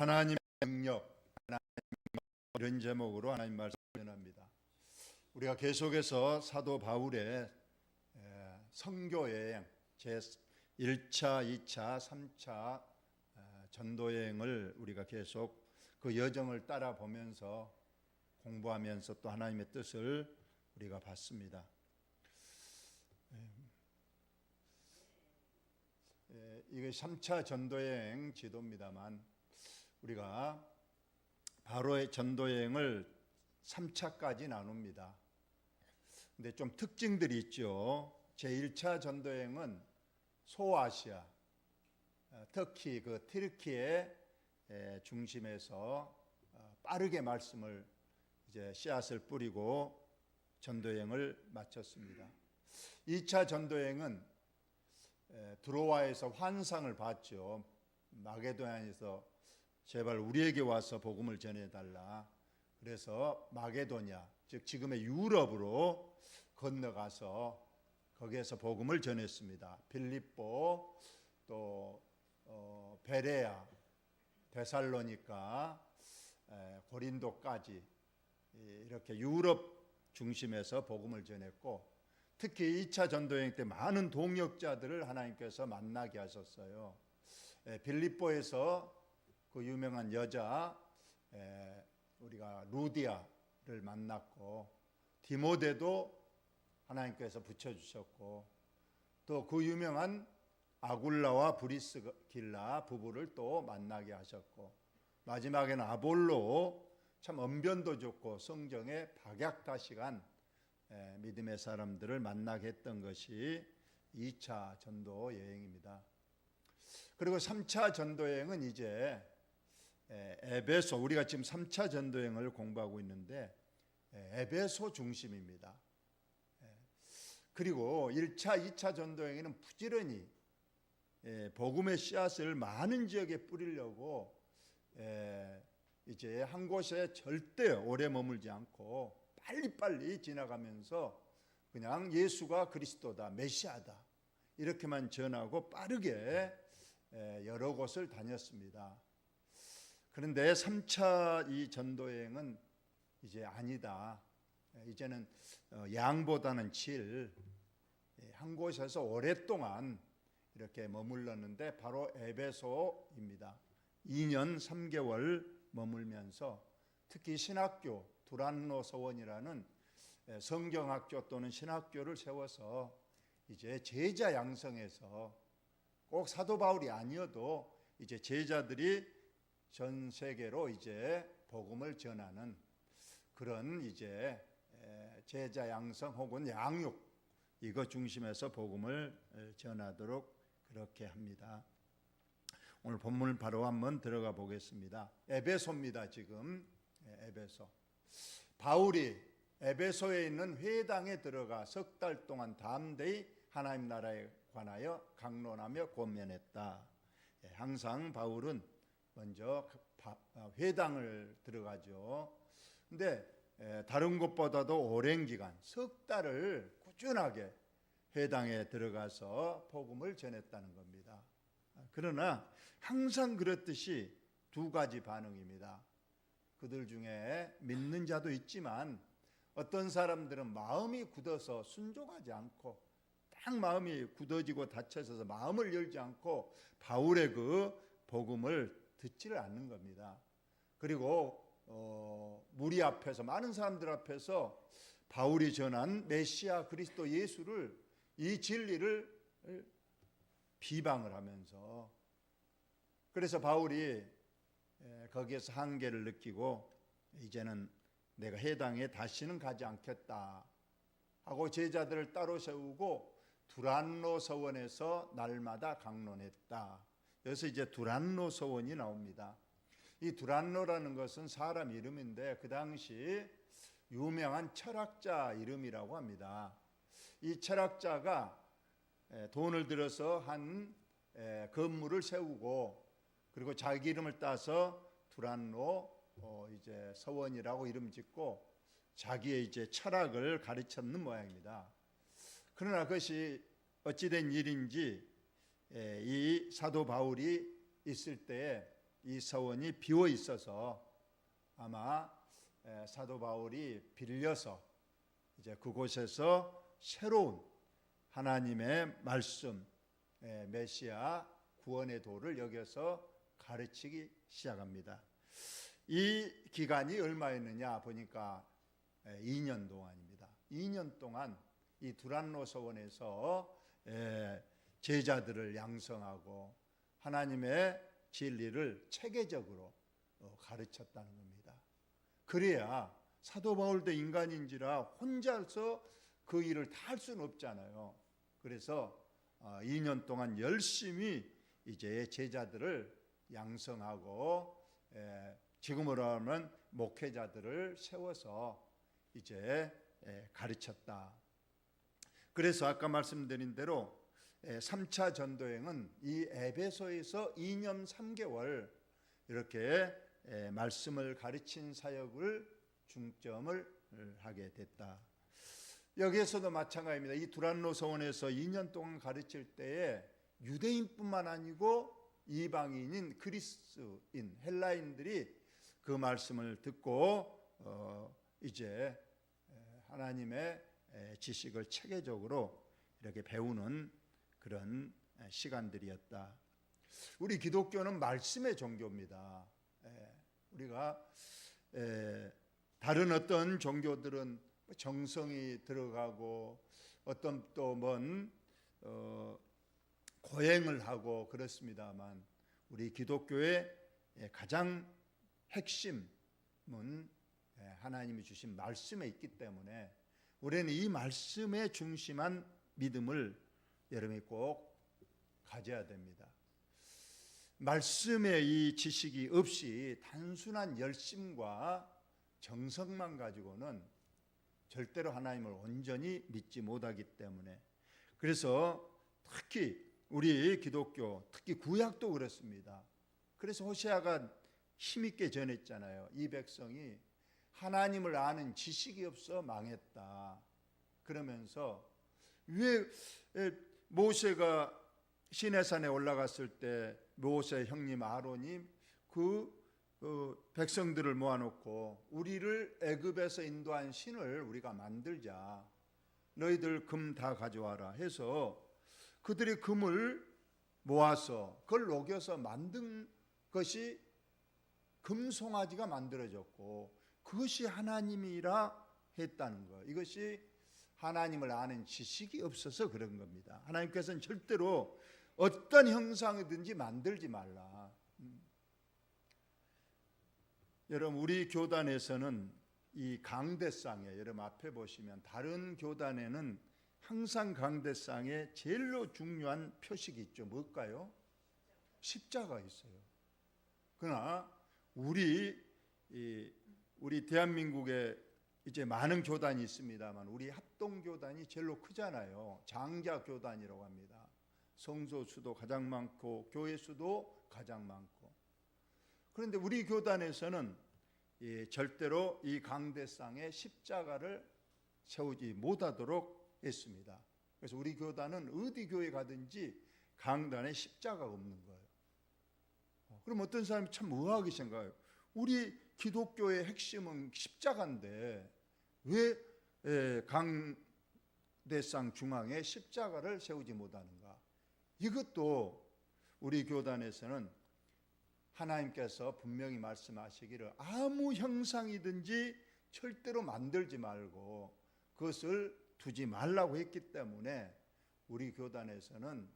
하나님의 능력, 이런 제목으로 하나님 말씀을 전합니다. 우리가 계속해서 사도 바울의 선교 여행 제 1차, 2차, 3차 전도 여행을 우리가 계속 그 여정을 따라 보면서 공부하면서 또 하나님의 뜻을 우리가 봤습니다. 이게 3차 전도 여행 지도입니다만 우리가 바로의 전도 여행을 3차까지 나눕니다. 근데 좀 특징들이 있죠. 제1차 전도 여행은 소아시아, 특히 그 튀르키예 중심에서 빠르게 말씀을 이제 씨앗을 뿌리고 전도 여행을 마쳤습니다. 2차 전도 여행은 드로아에서 환상을 봤죠. 마게도냐에서 제발 우리에게 와서 복음을 전해달라. 그래서 마게도냐, 즉 지금의 유럽으로 건너가서 거기에서 복음을 전했습니다. 빌립보, 또 베레아, 데살로니가, 고린도까지 이렇게 유럽 중심에서 복음을 전했고, 특히 2차 전도여행 때 많은 동역자들을 하나님께서 만나게 하셨어요. 빌립보에서 그 유명한 여자 우리가 루디아를 만났고, 디모데도 하나님께서 붙여주셨고, 또 그 유명한 아굴라와 브리스길라 부부를 또 만나게 하셨고, 마지막에는 아볼로, 참 언변도 좋고 성경에 박약다식한 믿음의 사람들을 만나게 했던 것이 2차 전도 여행입니다. 그리고 3차 전도 여행은 이제 에베소, 우리가 지금 3차 전도 여행을 공부하고 있는데 에베소 중심입니다. 그리고 1차, 2차 전도 여행에는 부지런히 복음의 씨앗을 많은 지역에 뿌리려고 이제 한 곳에 절대 오래 머물지 않고 빨리빨리 지나가면서 그냥 예수가 그리스도다, 메시아다 이렇게만 전하고 빠르게 여러 곳을 다녔습니다. 그런데 3차 이 전도여행은 이제 아니다. 이제는 양보다는 질, 한 곳에서 오랫동안 이렇게 머물렀는데 바로 에베소입니다. 2년 3개월 머물면서 특히 신학교, 두란노 서원이라는 성경학교 또는 신학교를 세워서 이제 제자 양성해서 꼭 사도 바울이 아니어도 이제 제자들이 전 세계로 이제 복음을 전하는 그런 이제 제자 양성 혹은 양육 이거 중심에서 복음을 전하도록 그렇게 합니다. 오늘 본문을 바로 한번 들어가 보겠습니다. 에베소입니다. 지금 에베소. 바울이 에베소에 있는 회당에 들어가 석 달 동안 담대히 하나님 나라에 관하여 강론하며 권면했다. 항상 바울은 먼저 회당을 들어가죠. 근데 다른 곳보다도 오랜 기간 석 달을 꾸준하게 회당에 들어가서 복음을 전했다는 겁니다. 그러나 항상 그렇듯이 두 가지 반응입니다. 그들 중에 믿는 자도 있지만 어떤 사람들은 마음이 굳어서 순종하지 않고 딱 마음이 굳어지고 닫혀져서 마음을 열지 않고 바울의 그 복음을 듣지를 않는 겁니다. 그리고 무리 앞에서 많은 사람들 앞에서 바울이 전한 메시아 그리스도 예수를 이 진리를 비방을 하면서 그래서 바울이 거기에서 한계를 느끼고 이제는 내가 해당에 다시는 가지 않겠다 하고 제자들을 따로 세우고 두란노 서원에서 날마다 강론했다. 여기서 이제 두란노 서원이 나옵니다. 이 두란노라는 것은 사람 이름인데 그 당시 유명한 철학자 이름이라고 합니다. 이 철학자가 돈을 들여서 한 건물을 세우고 그리고 자기 이름을 따서 두란노 이제 서원이라고 이름 짓고 자기의 이제 철학을 가르쳤는 모양입니다. 그러나 그것이 어찌된 일인지 이 사도 바울이 있을 때에 이 서원이 비어 있어서 아마 사도 바울이 빌려서 이제 그곳에서 새로운 하나님의 말씀, 메시아 구원의 도를 여겨서 가르치기 시작합니다. 이 기간이 얼마였느냐 보니까 2년 동안입니다. 2년 동안 이 두란노 서원에서 제자들을 양성하고 하나님의 진리를 체계적으로 가르쳤다는 겁니다. 그래야 사도 바울도 인간인지라 혼자서 그 일을 다 할 수는 없잖아요. 그래서 2년 동안 열심히 이제 제자들을 양성하고 지금으로 하면 목회자들을 세워서 이제 가르쳤다. 그래서 아까 말씀드린 대로 3차 전도행은 이 에베소에서 2년 3개월 이렇게 말씀을 가르친 사역을 중점을 하게 됐다. 여기에서도 마찬가지입니다. 이 두란노 서원에서 2년 동안 가르칠 때에 유대인뿐만 아니고 이방인인 그리스인 헬라인들이 그 말씀을 듣고 이제 하나님의 지식을 체계적으로 이렇게 배우는 그런 시간들이었다. 우리 기독교는 말씀의 종교입니다. 우리가 다른 어떤 종교들은 정성이 들어가고 어떤 또 먼 고행을 하고 그렇습니다만 우리 기독교의 가장 핵심은 하나님이 주신 말씀에 있기 때문에 우리는 이 말씀에 중심한 믿음을 여러분이 꼭 가져야 됩니다. 말씀의 이 지식이 없이 단순한 열심과 정성만 가지고는 절대로 하나님을 온전히 믿지 못하기 때문에 그래서 특히 우리 기독교, 특히 구약도 그렇습니다. 그래서 호세아가 힘있게 전했잖아요. 이 백성이 하나님을 아는 지식이 없어 망했다. 그러면서 왜 모세가 시내산에 올라갔을 때 모세 형님 아론이 그 백성들을 모아놓고 우리를 애굽에서 인도한 신을 우리가 만들자. 너희들 금 다 가져와라 해서 그들이 금을 모아서 그걸 녹여서 만든 것이 금송아지가 만들어졌고 그것이 하나님이라 했다는 것. 이것이 하나님을 아는 지식이 없어서 그런 겁니다. 하나님께서는 절대로 어떤 형상이든지 만들지 말라. 여러분 우리 교단에서는 이 강대상에 여러분 앞에 보시면 다른 교단에는 항상 강대상에 제일로 중요한 표식이 있죠. 뭘까요? 십자가 있어요. 그러나 우리 대한민국에 이제 많은 교단이 있습니다만 우리 합동교단이 제일로 크잖아요. 장자교단이라고 합니다. 성소 수도 가장 많고 교회 수도 가장 많고. 그런데 우리 교단에서는 절대로 이 강대상에 십자가를 세우지 못하도록 했습니다. 그래서 우리 교단은 어디 교회 가든지 강단에 십자가가 없는 거예요. 그럼 어떤 사람이 참 의아하게 생각해요. 우리 기독교의 핵심은 십자가인데 왜 강대상 중앙에 십자가를 세우지 못하는가? 이것도 우리 교단에서는 하나님께서 분명히 말씀하시기를 아무 형상이든지 절대로 만들지 말고 그것을 두지 말라고 했기 때문에 우리 교단에서는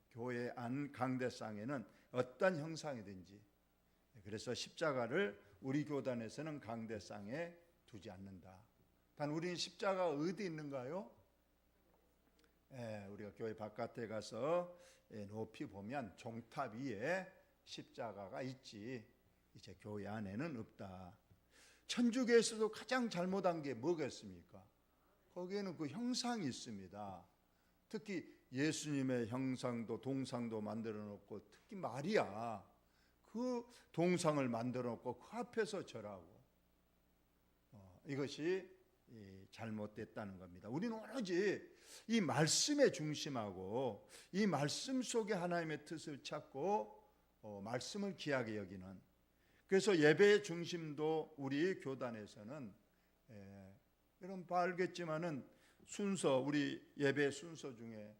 교회 안 강대상에는 어떤 형상이든지 그래서 십자가를 우리 교단에서는 강대상에 두지 않는다. 단 우리는 십자가가 어디 있는가요? 우리가 교회 바깥에 가서 높이 보면 종탑 위에 십자가가 있지 이제 교회 안에는 없다. 천주교에서도 가장 잘못한 게 뭐겠습니까? 거기에는 그 형상이 있습니다. 특히 예수님의 형상도 동상도 만들어 놓고 특히 마리아 그 동상을 만들어 놓고 그 앞에서 절하고 이것이 잘못됐다는 겁니다. 우리는 오로지 이 말씀에 중심하고 이 말씀 속에 하나님의 뜻을 찾고 말씀을 귀하게 여기는, 그래서 예배의 중심도 우리 교단에서는 여러분 알겠지만은 순서, 우리 예배 순서 중에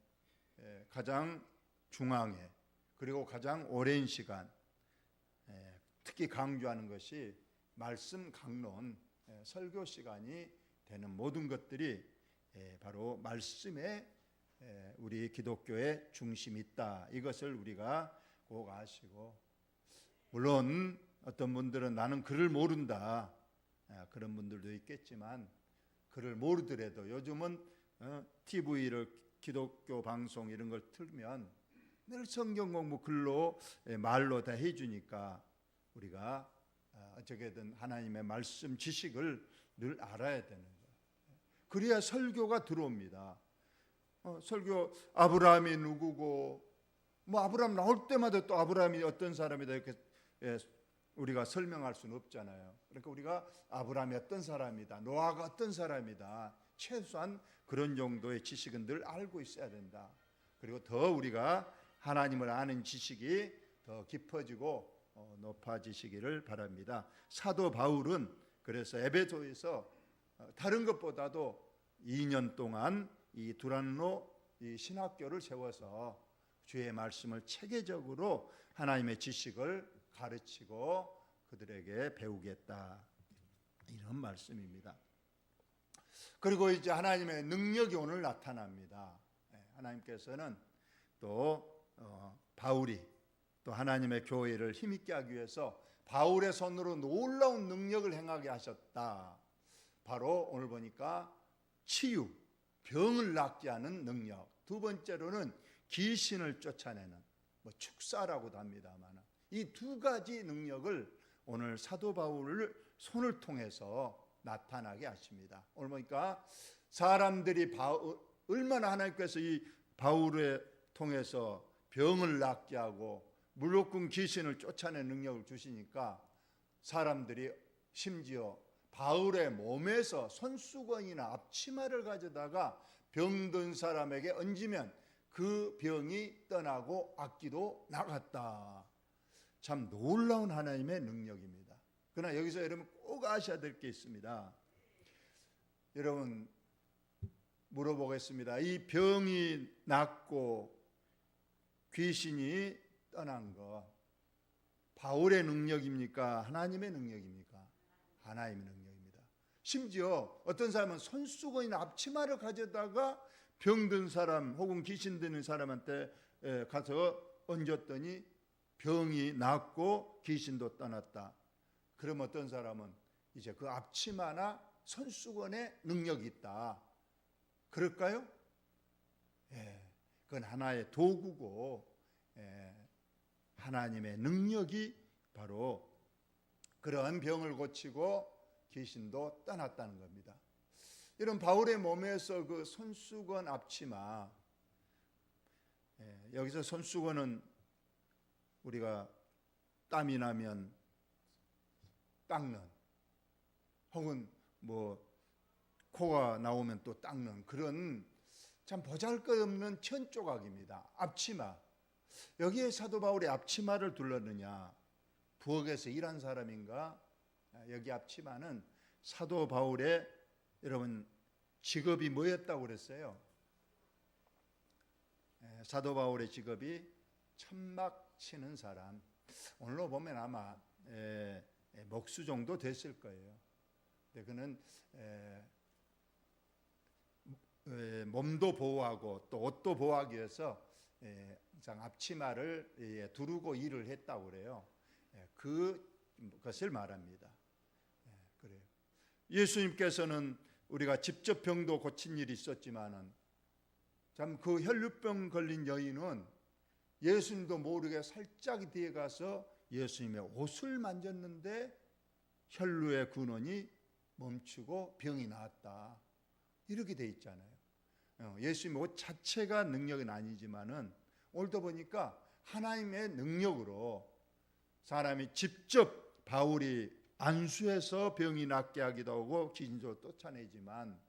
가장 중앙에, 그리고 가장 오랜 시간 특히 강조하는 것이 말씀 강론, 설교 시간이 되는 모든 것들이 바로 말씀에 우리 기독교의 중심이 있다. 이것을 우리가 꼭 아시고, 물론 어떤 분들은 나는 글을 모른다, 그런 분들도 있겠지만, 글을 모르더라도 요즘은 TV를, 기독교 방송 이런 걸 틀면 늘 성경 공부 글로, 말로 다 해주니까 우리가 어떻게든 하나님의 말씀 지식을 늘 알아야 되는 거예요. 그래야 설교가 들어옵니다. 설교, 아브라함이 누구고, 아브라함 나올 때마다 또 아브라함이 어떤 사람이다 이렇게 우리가 설명할 수는 없잖아요. 그러니까 우리가 아브라함이 어떤 사람이다, 노아가 어떤 사람이다, 최소한 그런 정도의 지식은 늘 알고 있어야 된다. 그리고 더 우리가 하나님을 아는 지식이 더 깊어지고 높아지시기를 바랍니다. 사도 바울은 그래서 에베소에서 다른 것보다도 2년 동안 이 두란노 이 신학교를 세워서 주의 말씀을 체계적으로 하나님의 지식을 가르치고 그들에게 배우겠다, 이런 말씀입니다. 그리고 이제 하나님의 능력이 오늘 나타납니다. 하나님께서는 또 바울이 또 하나님의 교회를 힘있게 하기 위해서 바울의 손으로 놀라운 능력을 행하게 하셨다. 바로 오늘 보니까 치유, 병을 낫게 하는 능력. 두 번째로는 귀신을 쫓아내는, 축사라고도 합니다만, 이 두 가지 능력을 오늘 사도 바울을 손을 통해서 나타나게 하십니다. 오늘 보니까 사람들이 얼마나 하나님께서 이 바울을 통해서 병을 낫게 하고 물로꾼 귀신을 쫓아내는 능력을 주시니까 사람들이 심지어 바울의 몸에서 손수건이나 앞치마를 가져다가 병든 사람에게 얹으면 그 병이 떠나고 악기도 나갔다. 참 놀라운 하나님의 능력입니다. 그러나 여기서 여러분 꼭 아셔야 될 게 있습니다. 여러분 물어보겠습니다. 이 병이 낫고 귀신이 떠난 거 바울의 능력입니까? 하나님의 능력입니까? 하나님의 능력입니다. 심지어 어떤 사람은 손수건이나 앞치마를 가져다가 병든 사람 혹은 귀신 드는 사람한테 가서 얹었더니 병이 낫고 귀신도 떠났다. 그럼 어떤 사람은 이제 그 앞치마나 손수건에 능력이 있다. 그럴까요? 그건 하나의 도구고, 하나님의 능력이 바로 그러한 병을 고치고 귀신도 떠났다는 겁니다. 이런 바울의 몸에서 그 손수건 앞치마, 여기서 손수건은 우리가 땀이 나면 닦는, 혹은 코가 나오면 또 닦는 그런 참 보잘것없는 천조각입니다. 앞치마. 여기에 사도 바울이 앞치마를 둘렀느냐? 부엌에서 일한 사람인가? 여기 앞치마는 사도 바울의 여러분 직업이 뭐였다고 그랬어요? 사도 바울의 직업이 천막 치는 사람. 오늘로 보면 아마 목수 정도 됐을 거예요. 근데 그는 몸도 보호하고 또 옷도 보호하기 위해서 앞치마를 두르고 일을 했다고 그래요. 그것을 말합니다. 그래요. 예수님께서는 우리가 직접 병도 고친 일이 있었지만은 참 그 혈루병 걸린 여인은 예수님도 모르게 살짝 뒤에 가서 예수님의 옷을 만졌는데 혈루의 근원이 멈추고 병이 나았다. 이렇게 돼 있잖아요. 예수님의 옷 자체가 능력은 아니지만은 오늘도 보니까 하나님의 능력으로 사람이 직접 바울이 안수해서 병이 낫게 하기도 하고 귀신도 쫓아내지만,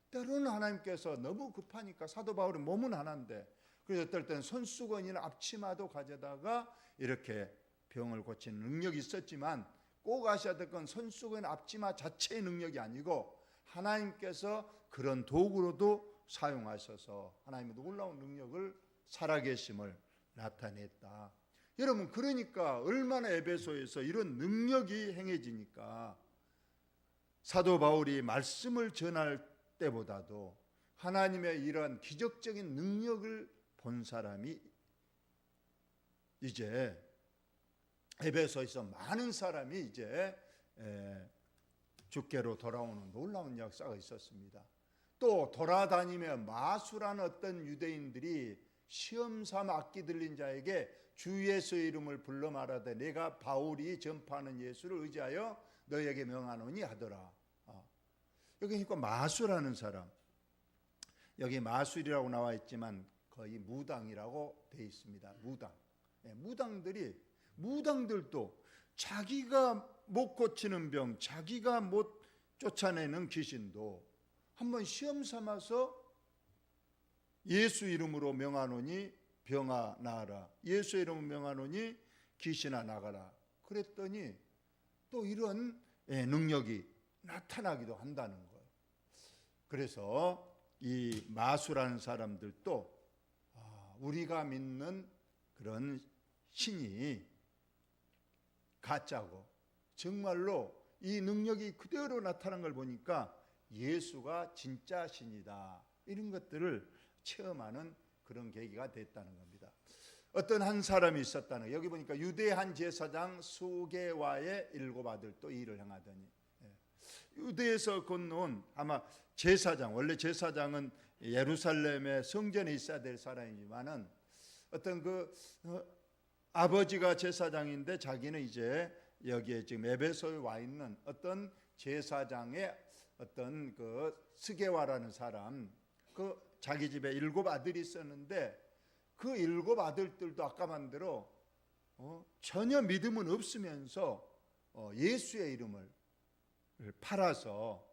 때로는 하나님께서 너무 급하니까 사도 바울의 몸은 하나인데, 그래서 어떨 때는 손수건이나 앞치마도 가져다가 이렇게 병을 고치는 능력이 있었지만 꼭 아셔야 될 건 손수건 앞치마 자체의 능력이 아니고 하나님께서 그런 도구로도 사용하셔서 하나님의 놀라운 능력을 살아계심을 나타냈다. 여러분, 그러니까 얼마나 에베소에서 이런 능력이 행해지니까 사도 바울이 말씀을 전할 때보다도 하나님의 이러한 기적적인 능력을 본 사람이 이제 에베소에서 많은 사람이 이제 주께로 돌아오는 놀라운 역사가 있었습니다. 또 돌아다니며 마수라는 어떤 유대인들이 시험삼아 악기 들린 자에게 주 예수의 이름을 불러 말하되 내가 바울이 전파하는 예수를 의지하여 너에게 명하노니 하더라. 여기 보니까 마수라는 사람, 여기 마술이라고 나와 있지만 거의 무당이라고 되어 있습니다. 무당들도 자기가 못 고치는 병, 자기가 못 쫓아내는 귀신도 한번 시험 삼아서 예수 이름으로 명하노니 병아 나아라, 예수 이름으로 명하노니 귀신아 나가라. 그랬더니 또 이런 능력이 나타나기도 한다는 거예요. 그래서 이 마수라는 사람들도 우리가 믿는 그런 신이 가짜고 정말로 이 능력이 그대로 나타난 걸 보니까 예수가 진짜 신이다, 이런 것들을 체험하는 그런 계기가 됐다는 겁니다. 어떤 한 사람이 있었다는, 여기 보니까 유대 한 제사장 수게와의 7 아들도 이 일을 행하더니, 유대에서 건너온 아마 제사장, 원래 제사장은 예루살렘의 성전에 있어야 될 사람이지만은 어떤 아버지가 제사장인데 자기는 이제 여기에 지금 에베소에 와 있는 어떤 제사장의 어떤 스게와라는 사람, 자기 집에 7 아들이 있었는데 그 7 아들들도 아까 만대로 전혀 믿음은 없으면서 예수의 이름을 팔아서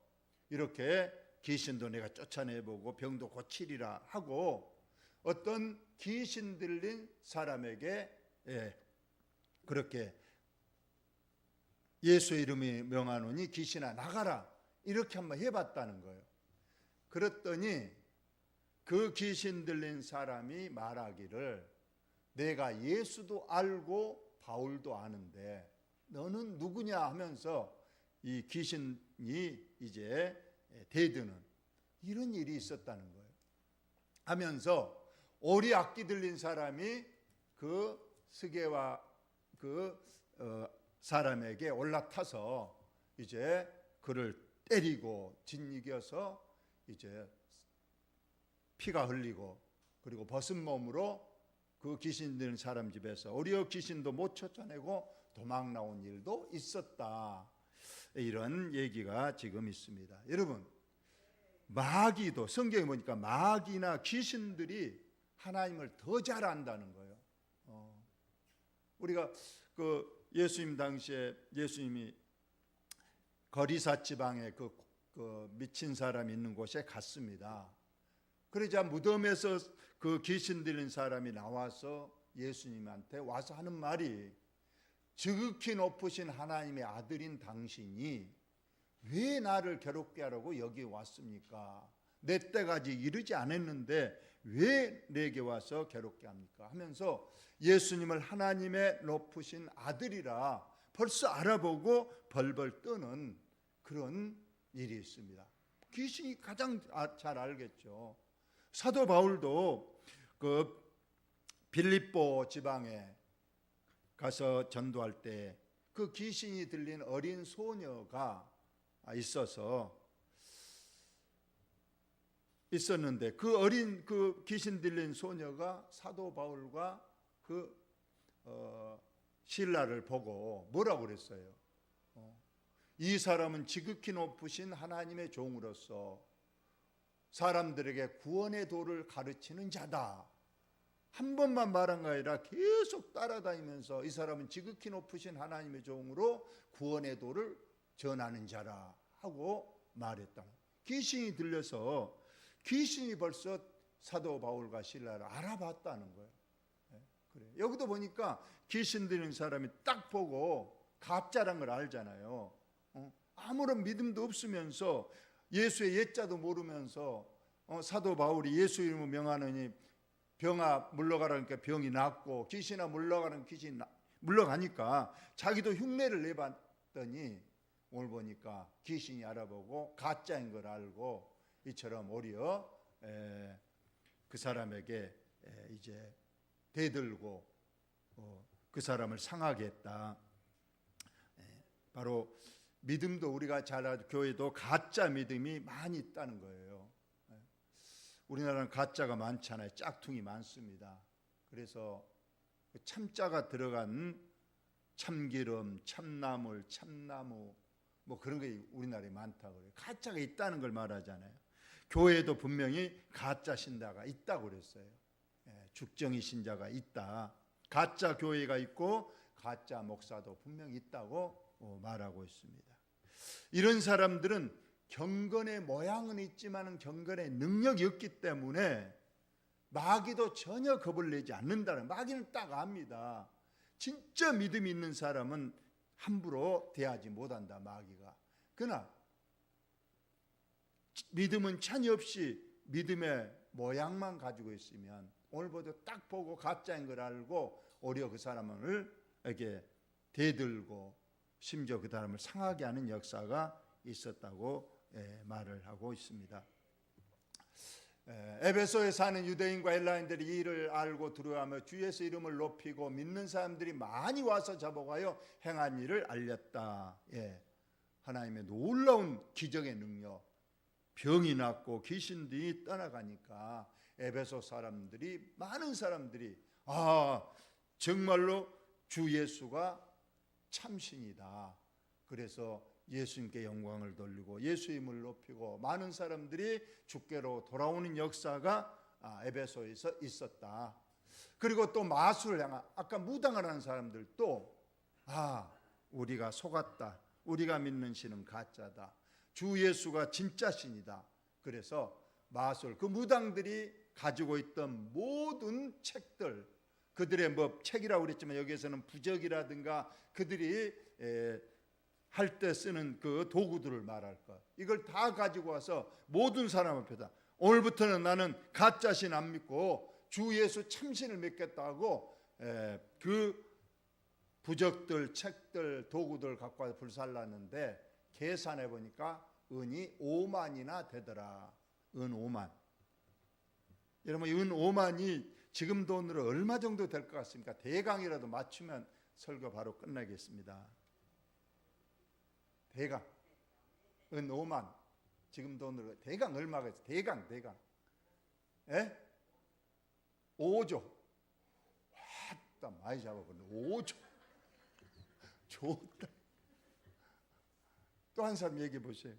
이렇게 귀신도 내가 쫓아내보고 병도 고치리라 하고 어떤 귀신 들린 사람에게 그렇게 예수 이름이 명하노니 귀신아 나가라, 이렇게 한번 해봤다는 거예요. 그랬더니 그 귀신 들린 사람이 말하기를 내가 예수도 알고 바울도 아는데 너는 누구냐 하면서 이 귀신이 이제 대드는 이런 일이 있었다는 거예요. 하면서 오리 악기 들린 사람이 그 스게와 사람에게 올라타서 이제 그를 때리고 짓이겨서 이제 피가 흘리고 그리고 벗은 몸으로 그 귀신 들린 사람 집에서 오리어 귀신도 못 쫓아내고 도망 나온 일도 있었다. 이런 얘기가 지금 있습니다. 여러분, 마귀도 성경에 보니까 마귀나 귀신들이 하나님을 더 잘 안다는 거예요. 우리가 예수님 당시에 예수님이 거리사 지방에 그 미친 사람이 있는 곳에 갔습니다. 그러자 무덤에서 그 귀신 들린 사람이 나와서 예수님한테 와서 하는 말이 지극히 높으신 하나님의 아들인 당신이 왜 나를 괴롭게 하라고 여기 왔습니까? 내 때까지 이르지 않았는데 왜 내게 와서 괴롭게 합니까? 하면서 예수님을 하나님의 높으신 아들이라 벌써 알아보고 벌벌 떠는 그런 일이 있습니다. 귀신이 가장 잘 알겠죠. 사도 바울도 그 빌립보 지방에 가서 전도할 때 그 귀신이 들린 어린 소녀가 있었는데 그 어린 귀신 들린 소녀가 사도 바울과 실라를 보고 뭐라고 그랬어요? 이 사람은 지극히 높으신 하나님의 종으로서 사람들에게 구원의 도를 가르치는 자다. 한 번만 말한 게 아니라 계속 따라다니면서 이 사람은 지극히 높으신 하나님의 종으로 구원의 도를 전하는 자라 하고 말했다. 귀신이 들려서 귀신이 벌써 사도 바울과 실라를 알아봤다는 거예요. 그래. 여기도 보니까 귀신 들린 사람이 딱 보고 가짜란 걸 알잖아요. 아무런 믿음도 없으면서 예수의 옛자도 모르면서 사도 바울이 예수 이름을 명하느니 병아 물러가라니까 병이 낫고 귀신아 물러가는 귀신이 물러가니까 자기도 흉내를 내봤더니 오늘 보니까 귀신이 알아보고 가짜인 걸 알고 이처럼 오히려 그 사람에게 이제 대들고 그 사람을 상하게 했다. 바로 믿음도 우리가 잘 알고 교회도 가짜 믿음이 많이 있다는 거예요. 우리나라는 가짜가 많잖아요. 짝퉁이 많습니다. 그래서 참자가 들어간 참기름, 참나물, 참나무 뭐 그런 게 우리나라에 많다고 그래요. 가짜가 있다는 걸 말하잖아요. 교회도 분명히 가짜 신자가 있다고 그랬어요. 죽정이 신자가 있다. 가짜 교회가 있고 가짜 목사도 분명히 있다고 말하고 있습니다. 이런 사람들은 경건의 모양은 있지만 경건의 능력이 없기 때문에 마귀도 전혀 겁을 내지 않는다는, 마귀는 딱 압니다. 진짜 믿음이 있는 사람은 함부로 대하지 못한다, 마귀가. 그러나 믿음은 전혀 없이 믿음의 모양만 가지고 있으면 오늘부터 딱 보고 가짜인 걸 알고 오히려 그 사람을 이렇게 대들고 심지어 그 사람을 상하게 하는 역사가 있었다고 말을 하고 있습니다. 에베소에 사는 유대인과 헬라인들이 이 일을 알고 두려워하며 주 예수 이름을 높이고 믿는 사람들이 많이 와서 잡아가요 행한 일을 알렸다. 하나님의 놀라운 기적의 능력, 병이 낫고 귀신들이 떠나가니까 에베소 사람들이, 많은 사람들이 정말로 주 예수가 참신이다. 그래서 예수님께 영광을 돌리고 예수 이름을 높이고 많은 사람들이 주께로 돌아오는 역사가 에베소에서 있었다. 그리고 또 마술을 향한, 아까 무당을 하는 사람들도 우리가 속았다. 우리가 믿는 신은 가짜다. 주 예수가 진짜 신이다. 그래서 마술, 그 무당들이 가지고 있던 모든 책들, 그들의 뭐 책이라고 그랬지만 여기에서는 부적이라든가 그들이 할 때 쓰는 그 도구들을 말할 것, 이걸 다 가지고 와서 모든 사람 앞에다 오늘부터는 나는 가짜신 안 믿고 주 예수 참신을 믿겠다고 그 부적들, 책들, 도구들 갖고 와서 불살랐는데 계산해 보니까 은이 5만이나 되더라. 은 5만. 여러분, 은 5만이 지금 돈으로 얼마 정도 될 것 같습니까? 대강이라도 맞추면 설교 바로 끝나겠습니다. 대강 은 5만, 지금 돈으로 대강 얼마가 있어요? 대강 5조. 왔다, 많이 잡아버렸네. 5조. 좋다. 또 한 사람 얘기해 보세요.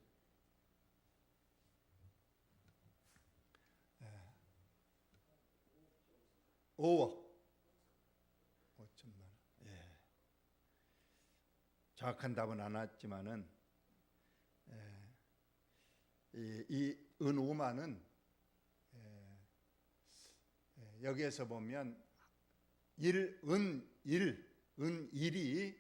5억 5천만 원. 정확한 답은 안 왔지만은 이 은 5만은 여기에서 보면 은 1이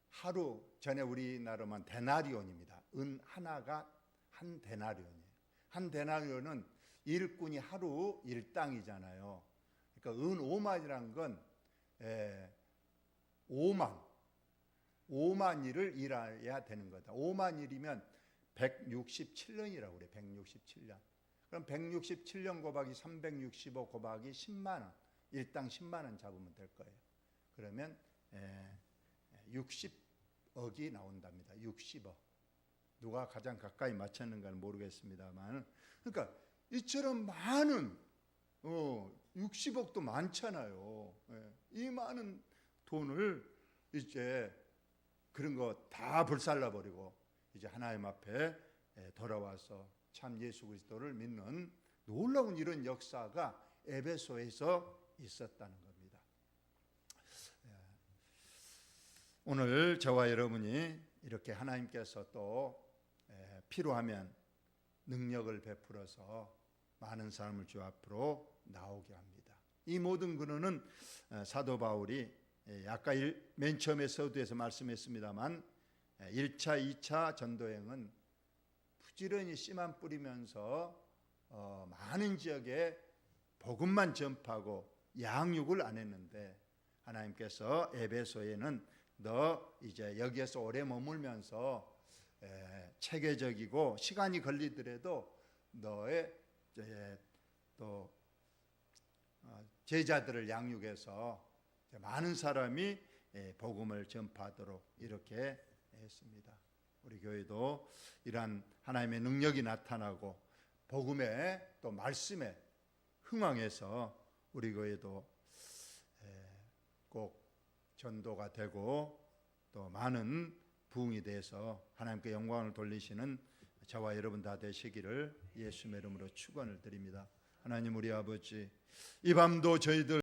하루 전에 우리나라만 데나리온입니다. 은 하나가 한 데나리온이에요. 한 데나리온은 일꾼이 하루 일당이잖아요. 그러니까 은 5만이라는 건 5만 일을 일해야 되는 거다. 5만 일이면 167년이라고 그래. 167년. 그럼 167년 곱하기 365 곱하기 10만 원. 일당 10만 원 잡으면 될 거예요. 그러면 60억이 나온답니다. 60억. 누가 가장 가까이 맞췄는가는 모르겠습니다만, 그러니까 이처럼 많은 60억도 많잖아요. 이 많은 돈을 이제 그런 거 다 불살라 버리고 이제 하나님 앞에 돌아와서 참 예수 그리스도를 믿는 놀라운 이런 역사가 에베소에서 있었다는 겁니다. 오늘 저와 여러분이 이렇게 하나님께서 또 필요하면 능력을 베풀어서 많은 사람을 주 앞으로 나오게 합니다. 이 모든 근원은 사도 바울이 아까 맨 처음에 서두에서 말씀했습니다만 1차, 2차 전도행은 부지런히 씨만 뿌리면서 많은 지역에 복음만 전파하고 양육을 안 했는데, 하나님께서 에베소에는 너 이제 여기에서 오래 머물면서 체계적이고 시간이 걸리더라도 너의 또 제자들을 양육해서 많은 사람이 복음을 전파하도록 이렇게 했습니다. 우리 교회도 이러한 하나님의 능력이 나타나고 복음에 또 말씀에 흥황해서 우리 교회도 꼭 전도가 되고 또 많은 부흥이 돼서 하나님께 영광을 돌리시는 저와 여러분 다 되시기를 예수님의 이름으로 축원을 드립니다. 하나님 우리 아버지, 이 밤도 저희들